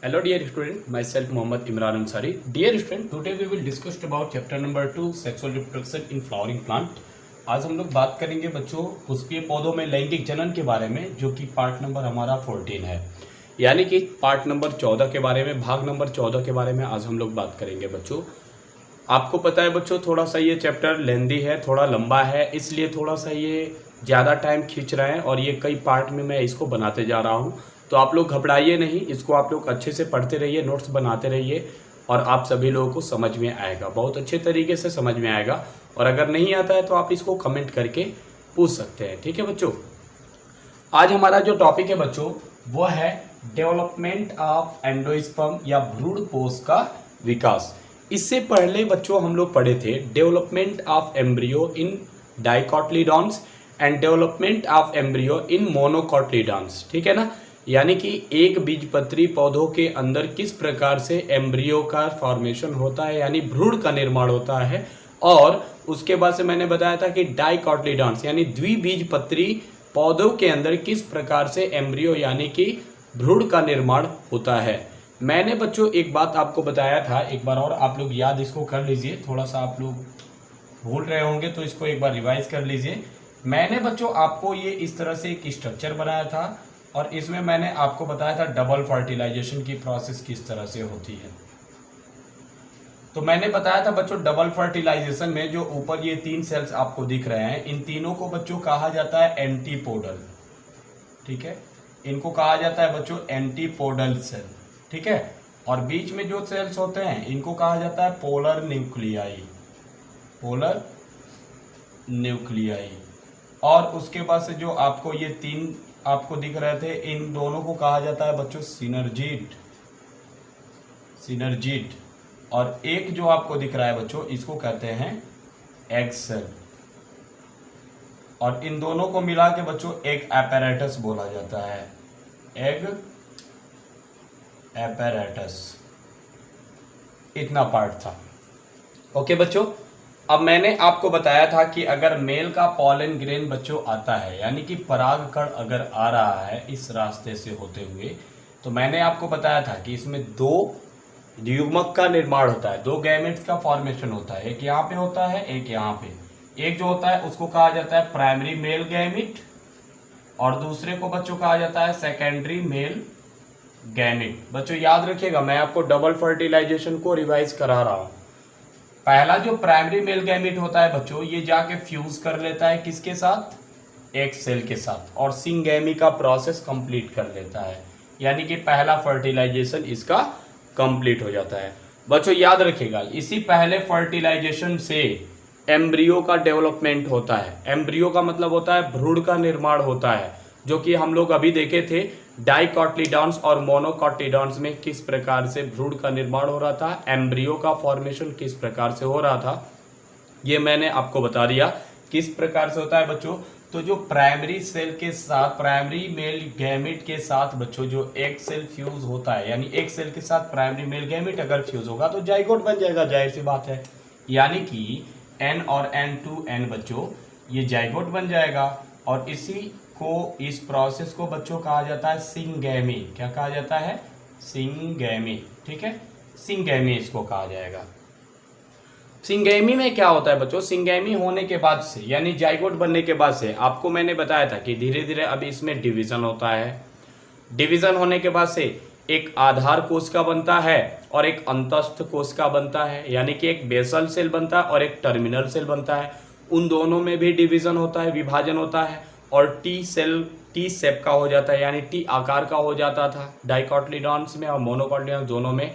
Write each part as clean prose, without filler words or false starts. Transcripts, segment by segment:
Hello dear student, myself Mohammad Imran Ansari. Dear student, today we will discuss about chapter number 2 sexual reproduction in flowering plant. आज हम लोग बात करेंगे बच्चों पुष्पीय पौधों में लैंगिक जनन के बारे में, जो कि पार्ट नंबर हमारा 14 है, यानी कि पार्ट नंबर 14 के बारे में, भाग नंबर 14 के बारे में आज हम लोग बात करेंगे बच्चों। आपको पता है बच्चों, थोड़ा सा ये चैप्टर लेंदी है, थोड़ा लंबा है, इसलिए थोड़ा सा ये ज़्यादा टाइम खींच रहे हैं और ये कई पार्ट में मैं इसको बनाते जा रहा हूँ। तो आप लोग घबराइए नहीं, इसको आप लोग अच्छे से पढ़ते रहिए, नोट्स बनाते रहिए और आप सभी लोगों को समझ में आएगा, बहुत अच्छे तरीके से समझ में आएगा। और अगर नहीं आता है तो आप इसको कमेंट करके पूछ सकते हैं, ठीक है बच्चों। आज हमारा जो टॉपिक है बच्चों वो है डेवलपमेंट ऑफ एंडोस्पर्म या भ्रूणपोष का विकास। इससे पहले बच्चों हम लोग पढ़े थे development of embryo in dicotyledons and development of embryo in monocotyledons, ठीक है ना। यानी कि एक बीजपत्री पौधों के अंदर किस प्रकार से एम्ब्रियो का फॉर्मेशन होता है, यानी भ्रूण का निर्माण होता है। और उसके बाद से मैंने बताया था कि डाइकोटिलीडॉन्स यानी द्विबीजपत्री पौधों के अंदर किस प्रकार से एम्ब्रियो यानी कि भ्रूण का निर्माण होता है। मैंने बच्चों एक बात आपको बताया था, एक बार और आप लोग याद इसको कर लीजिए, थोड़ा सा आप लोग भूल रहे होंगे तो इसको एक बार रिवाइज कर लीजिए। मैंने बच्चों आपको ये इस तरह से एक स्ट्रक्चर बनाया था और इसमें मैंने आपको बताया था डबल फर्टिलाइजेशन की प्रोसेस किस तरह से होती है। तो मैंने बताया था बच्चों डबल फर्टिलाइजेशन में जो ऊपर ये 3 सेल्स आपको दिख रहे हैं, इन तीनों को बच्चों कहा जाता है एंटीपोडल, ठीक है। इनको कहा जाता है बच्चों एंटीपोडल सेल, ठीक है। और बीच में जो सेल्स होते हैं इनको कहा जाता है पोलर न्यूक्लियाई, पोलर न्यूक्लियाई। और उसके बाद से जो आपको ये 3 आपको दिख रहे थे, इन दोनों को कहा जाता है बच्चों सिनर्जिड, सिनर्जिड। और एक जो आपको दिख रहा है बच्चों इसको कहते हैं एग सेल। और इन दोनों को मिला के बच्चों एक एपेरेटस बोला जाता है, एग एपेरेटस। इतना पार्ट था, ओके बच्चों। अब मैंने आपको बताया था कि अगर मेल का पॉलन ग्रेन बच्चों आता है, यानी कि परागकण अगर आ रहा है इस रास्ते से होते हुए, तो मैंने आपको बताया था कि इसमें 2 युग्मक का निर्माण होता है, 2 गैमेट्स का फॉर्मेशन होता है। एक यहाँ पे होता है, एक यहाँ पे। एक जो होता है उसको कहा जाता है प्राइमरी मेल गैमेट और दूसरे को बच्चों कहा जाता है सेकेंडरी मेल गैमेट। बच्चों याद रखिएगा, मैं आपको डबल फर्टिलाइजेशन को रिवाइज करा रहा हूं। पहला जो प्राइमरी मेल गैमेट होता है बच्चों, ये जाके फ्यूज कर लेता है किसके साथ, एक सेल के साथ, और सिंगैमी का प्रोसेस कंप्लीट कर लेता है, यानी कि पहला फर्टिलाइजेशन इसका कंप्लीट हो जाता है। बच्चों याद रखिएगा, इसी पहले फर्टिलाइजेशन से एम्ब्रियो का डेवलपमेंट होता है। एम्ब्रियो का मतलब होता है भ्रूण का निर्माण होता है, जो कि हम लोग अभी देखे थे डाइकोटिलीडॉन्स और मोनोकोटिलीडॉन्स में किस प्रकार से भ्रूण का निर्माण हो रहा था, एम्ब्रियो का फॉर्मेशन किस प्रकार से हो रहा था, ये मैंने आपको बता दिया किस प्रकार से होता है बच्चों। तो जो प्राइमरी सेल के साथ, प्राइमरी मेल गैमेट के साथ बच्चों जो एक सेल फ्यूज होता है, यानी एक सेल के साथ प्राइमरी मेल गैमेट अगर फ्यूज होगा तो जाइगोट बन जाएगा, जाहिर सी बात है। यानी कि N और N2N बच्चों ये जाइगोट बन जाएगा। और इसी को, इस प्रोसेस को बच्चों कहा जाता है सिंगैमी। क्या कहा जाता है, सिंगैमी, ठीक है, सिंगैमी इसको कहा जाएगा। सिंगैमी में क्या होता है बच्चों, सिंगैमी होने के बाद से यानी जाइगोट बनने के बाद से आपको मैंने बताया था कि धीरे धीरे अब इसमें डिवीजन होता है। डिवीजन होने के बाद से एक आधार कोशिका बनता है और एक अंतस्थ कोशिका बनता है, यानी कि एक बेसल सेल बनता है और एक टर्मिनल सेल बनता है। उन दोनों में भी डिवीजन होता है, विभाजन होता है, और टी सेल टी शेप का हो जाता है, यानी टी आकार का हो जाता था डाइकोटिलीडॉन्स में और मोनोकोटिलीडॉन्स दोनों में।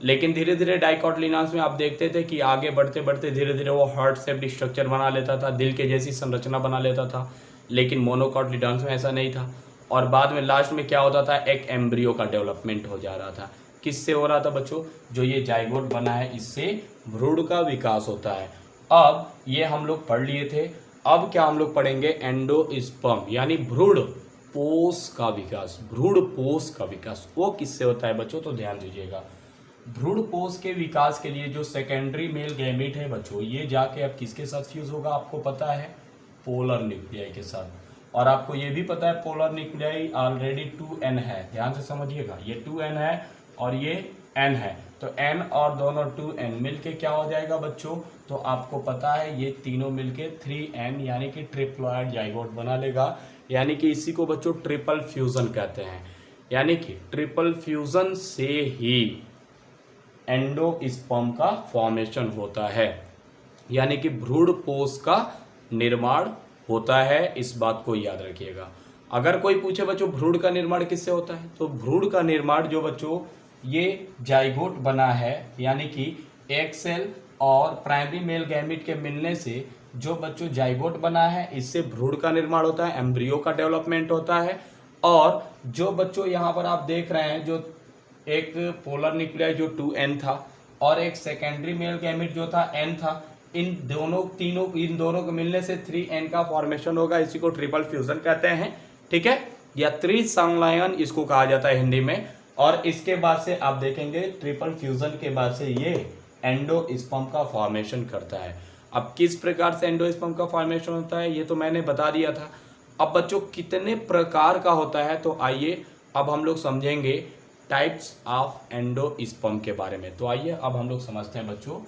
लेकिन धीरे धीरे डाइकोटिलीडॉन्स में आप देखते थे कि आगे बढ़ते बढ़ते धीरे धीरे वो हार्ट शेप्ड स्ट्रक्चर बना लेता था, दिल के जैसी संरचना बना लेता था। लेकिन मोनोकोटिलीडॉन्स में ऐसा नहीं था। और बाद में लास्ट में क्या होता था, एक एम्ब्रियो का डेवलपमेंट हो जा रहा था। किससे हो रहा था बच्चों, जो ये जाइगोट बना है इससे भ्रूण का विकास होता है। अब ये हम लोग पढ़ लिए थे। अब क्या हम लोग पढ़ेंगे, एंडोस्पर्म यानी भ्रूण पोष का विकास। भ्रूण पोष का विकास वो किससे होता है बच्चों, तो ध्यान दीजिएगा। भ्रूण पोष के विकास के लिए जो सेकेंडरी मेल गैमेट है बच्चों, ये जाके अब किसके साथ फ्यूज होगा, आपको पता है पोलर न्यूक्लियाई के साथ। और आपको ये भी पता है पोलर न्यूक्लियाई ऑलरेडी 2n है, ध्यान से समझिएगा, ये 2n है और ये N है, तो N और दोनों 2N मिलके क्या हो जाएगा बच्चों, तो आपको पता है ये तीनों मिलके 3N यानी कि ट्रिप्लॉइड जाइगोट बना लेगा। यानी कि इसी को बच्चों ट्रिपल फ्यूजन कहते हैं। यानी कि ट्रिपल फ्यूजन से ही एंडोस्पर्म का फॉर्मेशन होता है, यानी कि भ्रूणपोष का निर्माण होता है। इस बात को याद रखिएगा। अगर कोई पूछे बच्चों भ्रूण का निर्माण किससे होता है, तो भ्रूण का निर्माण जो बच्चों ये जाइगोट बना है, यानी कि एक सेल और प्राइमरी मेल गैमीट के मिलने से जो बच्चों जाइगोट बना है, इससे भ्रूण का निर्माण होता है, एम्ब्रियो का डेवलपमेंट होता है। और जो बच्चों यहाँ पर आप देख रहे हैं, जो एक पोलर न्यूक्लियाई जो 2N था और एक सेकेंडरी मेल गैमीट जो था N था, इन दोनों के मिलने से 3N का फॉर्मेशन होगा। इसी को ट्रिपल फ्यूजन कहते हैं, ठीक है, या त्रिसंलयन इसको कहा जाता है हिंदी में। और इसके बाद से आप देखेंगे ट्रिपल फ्यूजन के बाद से ये एंडोस्पर्म का फॉर्मेशन करता है। अब किस प्रकार से एंडोस्पर्म का फॉर्मेशन होता है ये तो मैंने बता दिया था। अब बच्चों कितने प्रकार का होता है, तो आइए अब हम लोग समझेंगे टाइप्स ऑफ एंडोस्पर्म के बारे में। तो आइए अब हम लोग समझते हैं बच्चों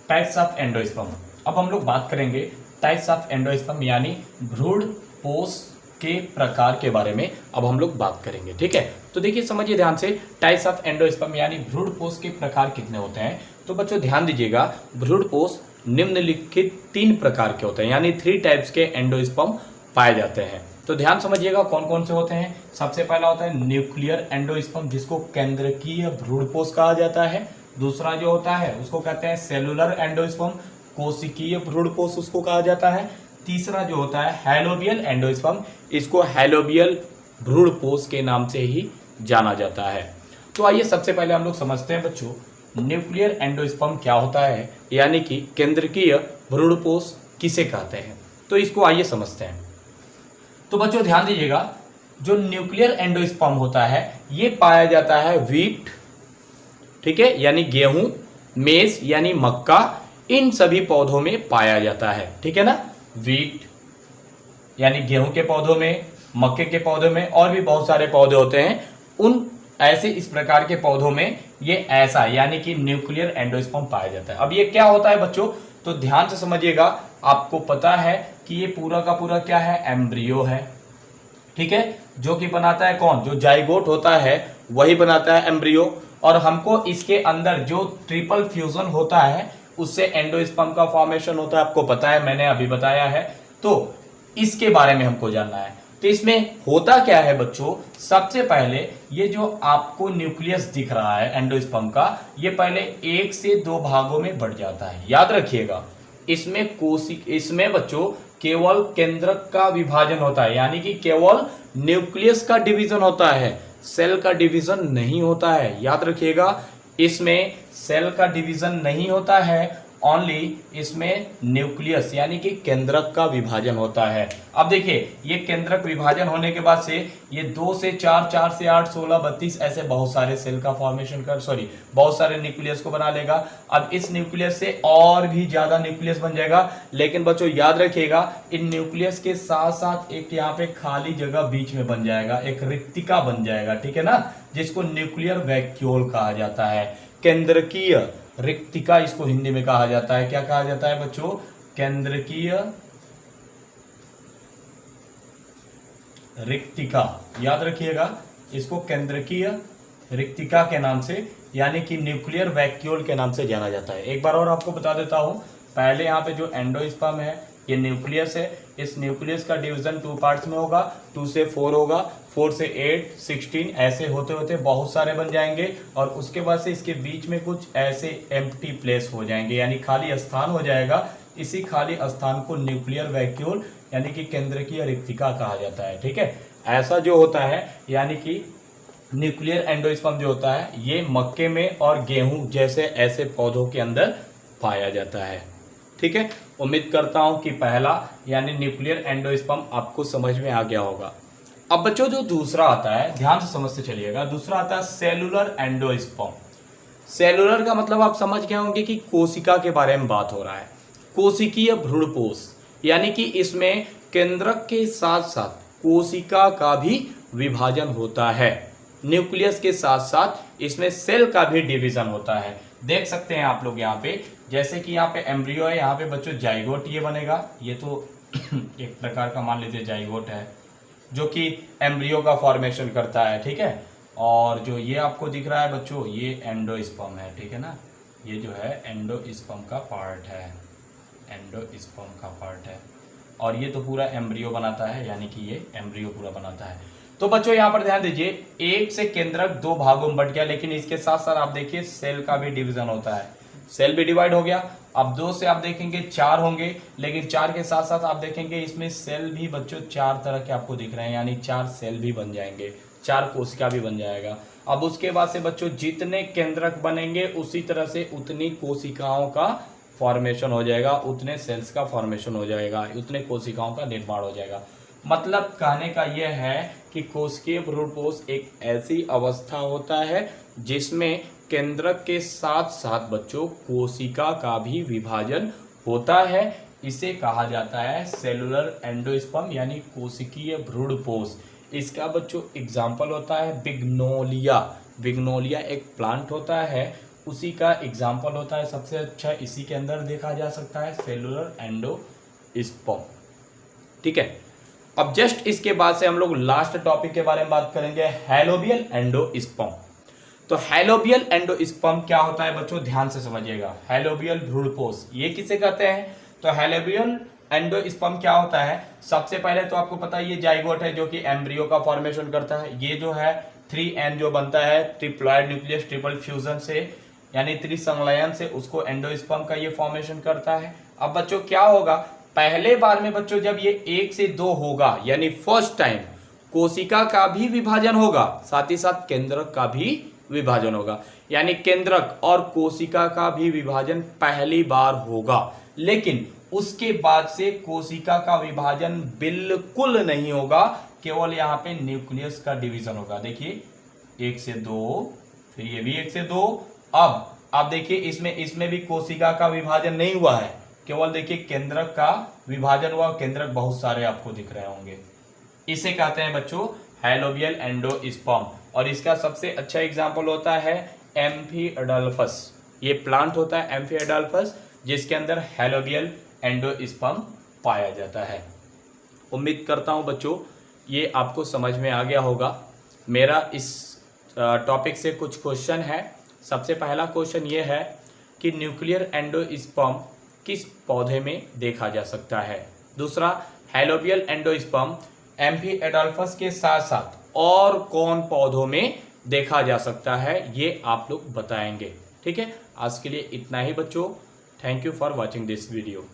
टाइप्स ऑफ एंडोस्पर्म। अब हम लोग बात करेंगे टाइप्स ऑफ एंडोस्पर्म यानी भ्रूणपोष के प्रकार के बारे में अब हम लोग बात करेंगे, ठीक है। तो देखिए समझिए ध्यान से, टाइप्स ऑफ एंडोस्पर्म यानी भ्रूणपोष के प्रकार कितने होते हैं। तो बच्चों ध्यान दीजिएगा, भ्रूणपोष निम्नलिखित 3 प्रकार के होते हैं, यानी 3 टाइप्स के एंडोस्पर्म पाए जाते हैं। तो ध्यान समझिएगा कौन कौन से होते हैं। सबसे पहला होता है न्यूक्लियर एंडोस्पर्म, जिसको केंद्रकीय भ्रूणपोष कहा जाता है। दूसरा जो होता है उसको कहते हैं सेलुलर एंडोस्पर्म, कोशिकीय भ्रूणपोष उसको कहा जाता है। तीसरा जो होता है हैलोबियल एंडोस्पर्म, इसको हैलोबियल भ्रूणपोष के नाम से ही जाना जाता है। तो आइए सबसे पहले हम लोग समझते हैं बच्चों न्यूक्लियर एंडोस्पर्म क्या होता है, यानी कि केंद्रकीय भ्रूणपोष किसे कहते हैं। तो इसको आइए समझते हैं। तो बच्चों ध्यान दीजिएगा, जो न्यूक्लियर एंडोस्पर्म होता है ये पाया जाता है व्हीट, ठीक है, यानी गेहूं, मेज यानी मक्का, इन सभी पौधों में पाया जाता है, ठीक है ना। व्हीट यानी गेहूं के पौधों में, मक्के के पौधों में, और भी बहुत सारे पौधे होते हैं, उन ऐसे इस प्रकार के पौधों में ये ऐसा यानी कि न्यूक्लियर एंडोस्पर्म पाया जाता है। अब ये क्या होता है बच्चों, तो ध्यान से समझिएगा। आपको पता है कि ये पूरा का पूरा क्या है, एम्ब्रियो है, ठीक है, जो कि बनाता है कौन, जो जाइगोट होता है वही बनाता है एम्ब्रियो। और हमको इसके अंदर जो ट्रिपल फ्यूजन होता है उससे एंडोस्पर्म का फॉर्मेशन होता है, आपको पता है, मैंने अभी बताया है। तो इसके बारे में हमको जानना है। तो इसमें होता क्या है बच्चों, सबसे पहले ये जो आपको न्यूक्लियस दिख रहा है एंडोस्पर्म का, ये पहले 1 से 2 भागों में बढ़ जाता है। याद रखिएगा, इसमें बच्चों केवल केंद्रक का विभाजन होता है, यानी कि केवल न्यूक्लियस का डिवीजन होता है, सेल का डिवीजन नहीं होता है। याद रखिएगा, इसमें सेल का डिवीजन नहीं होता है, ओनली इसमें न्यूक्लियस यानी कि केंद्रक का विभाजन होता है। अब देखिए, ये केंद्रक विभाजन होने के बाद से ये 2 से 4, 4 से 8, 16, 32 ऐसे बहुत सारे सेल का फॉर्मेशन बहुत सारे न्यूक्लियस को बना लेगा। अब इस न्यूक्लियस से और भी ज्यादा न्यूक्लियस बन जाएगा। लेकिन बच्चों याद रखिएगा, इन न्यूक्लियस के साथ साथ एक यहाँ पे खाली जगह बीच में बन जाएगा, एक रिक्तिका बन जाएगा, ठीक है ना, जिसको न्यूक्लियर वैक्यूल कहा जाता है। केंद्रकीय रिक्तिका इसको हिंदी में कहा जाता है। क्या कहा जाता है बच्चों, केंद्रकीय रिक्तिका। याद रखिएगा, इसको केंद्रकीय रिक्तिका के नाम से यानी कि न्यूक्लियर वैक्यूल के नाम से जाना जाता है। एक बार और आपको बता देता हूं, पहले यहाँ पे जो एंडोस्पर्म है ये न्यूक्लियस है। इस न्यूक्लियस का डिवीजन 2 पार्ट्स में होगा, 2 से 4 होगा, 4 से 8, 16 ऐसे होते होते बहुत सारे बन जाएंगे। और उसके बाद से इसके बीच में कुछ ऐसे एम्प्टी प्लेस हो जाएंगे, यानी खाली स्थान हो जाएगा। इसी खाली स्थान को न्यूक्लियर वैक्यूल यानी कि केंद्रकीय रिक्तिका कहा जाता है, ठीक है। ऐसा जो होता है यानी कि न्यूक्लियर एंडोस्पर्म जो होता है ये मक्के में और गेहूं जैसे ऐसे पौधों के अंदर पाया जाता है, ठीक है। उम्मीद करता हूं कि पहला यानी न्यूक्लियर एंडोस्पर्म आपको समझ में आ गया होगा। अब बच्चों जो दूसरा आता है, ध्यान से समझते चलिएगा, दूसरा आता है सेलुलर एंडोस्पर्म। सेलुलर का मतलब आप समझ गए होंगे कि कोशिका के बारे में बात हो रहा है। कोशिकीय भ्रूणपोष यानी कि इसमें केंद्रक के साथ साथ कोशिका का भी विभाजन होता है। न्यूक्लियस के साथ साथ इसमें सेल का भी डिवीजन होता है। देख सकते हैं आप लोग यहाँ पे, जैसे कि यहाँ पे एम्ब्रियो है, यहाँ पे बच्चों जाइगोट ये बनेगा। ये तो एक प्रकार का मान लीजिए जाइगोट है जो कि एम्ब्रियो का फॉर्मेशन करता है, ठीक है। और जो ये आपको दिख रहा है बच्चों, ये एंडोस्पर्म है, ठीक है ना। ये जो है एंडोस्पर्म का पार्ट है, एंडोस्पर्म का पार्ट है। और ये तो पूरा एम्ब्रियो बनाता है, यानी कि ये एम्ब्रियो पूरा बनाता है। तो बच्चों यहाँ पर ध्यान दीजिए, एक से केंद्रक दो भागों में बट गया, लेकिन इसके साथ साथ आप देखिए सेल का भी डिवीजन होता है, सेल भी डिवाइड हो गया। अब 2 से आप देखेंगे 4 होंगे, लेकिन 4 के साथ साथ आप देखेंगे इसमें सेल भी बच्चों 4 तरह के आपको दिख रहे हैं, यानी 4 सेल भी बन जाएंगे, 4 कोशिका भी बन जाएगा। अब उसके बाद से बच्चों जितने केंद्रक बनेंगे उसी तरह से उतनी कोशिकाओं का फॉर्मेशन हो जाएगा, उतने सेल्स का फॉर्मेशन हो जाएगा, उतने कोशिकाओं का निर्माण हो जाएगा। मतलब कहने का यह है कि कोशिकीय भ्रूणपोष एक ऐसी अवस्था होता है जिसमें केंद्रक के साथ साथ बच्चों कोशिका का भी विभाजन होता है। इसे कहा जाता है सेलुलर एंडोस्पर्म यानी कोशिकीय भ्रूणपोष। इसका बच्चों एग्जाम्पल होता है बिग्नोलिया। बिग्नोलिया एक प्लांट होता है, उसी का एग्जाम्पल होता है सबसे अच्छा, इसी के अंदर देखा जा सकता है सेलुलर एंडोस्पर्म, ठीक है। अब जस्ट इसके बाद से हम लोग लास्ट टॉपिक के बारे में बात करेंगे, हैलोबियल एंडोस्पर्म। तो हैलोबियल एंडोस्पर्म क्या होता है बच्चों, ध्यान से समझिएगा। हैलोबियल भ्रूणपोष ये किसे कहते हैं, तो हैलोबियल एंडोस्पर्म क्या होता है, सबसे पहले तो आपको पता है ये जाइगोट है जो कि एम्ब्रियो का फॉर्मेशन करता है। ये जो है 3N जो बनता है ट्रिप्लॉइड न्यूक्लियस ट्रिपल फ्यूजन से, यानी त्रिसंलयन से, उसको एंडोस्पर्म का ये फॉर्मेशन करता है। अब बच्चों क्या होगा, पहले बार में बच्चों जब ये 1 से 2 होगा, यानी फर्स्ट टाइम कोशिका का भी विभाजन होगा, साथ ही साथ केंद्रक का भी विभाजन होगा, यानी केंद्रक और कोशिका का भी विभाजन पहली बार होगा। लेकिन उसके बाद से कोशिका का विभाजन बिल्कुल नहीं होगा, केवल यहाँ पे न्यूक्लियस का डिवीजन होगा। देखिए 1 से 2, फिर ये भी 1 से 2। अब आप देखिए इसमें भी कोशिका का विभाजन नहीं हुआ है, केवल देखिए केंद्रक का विभाजन हुआ। केंद्रक बहुत सारे आपको दिख रहे होंगे, इसे कहते हैं बच्चों हैलोबियल एंडोस्पर्म। और इसका सबसे अच्छा एग्जांपल होता है एम्फीएडल्फस। ये प्लांट होता है एम्फीएडल्फस, जिसके अंदर हैलोबियल एंडोस्पर्म पाया जाता है। उम्मीद करता हूं बच्चों ये आपको समझ में आ गया होगा। मेरा इस टॉपिक से कुछ क्वेश्चन है। सबसे पहला क्वेश्चन ये है कि न्यूक्लियर एंडोस्पर्म किस पौधे में देखा जा सकता है। दूसरा, हैलोबियल एंडोस्पर्म एम्फीएडल्फस के साथ साथ और कौन पौधों में देखा जा सकता है, ये आप लोग बताएंगे, ठीक है। आज के लिए इतना ही बच्चों। Thank you for watching this video.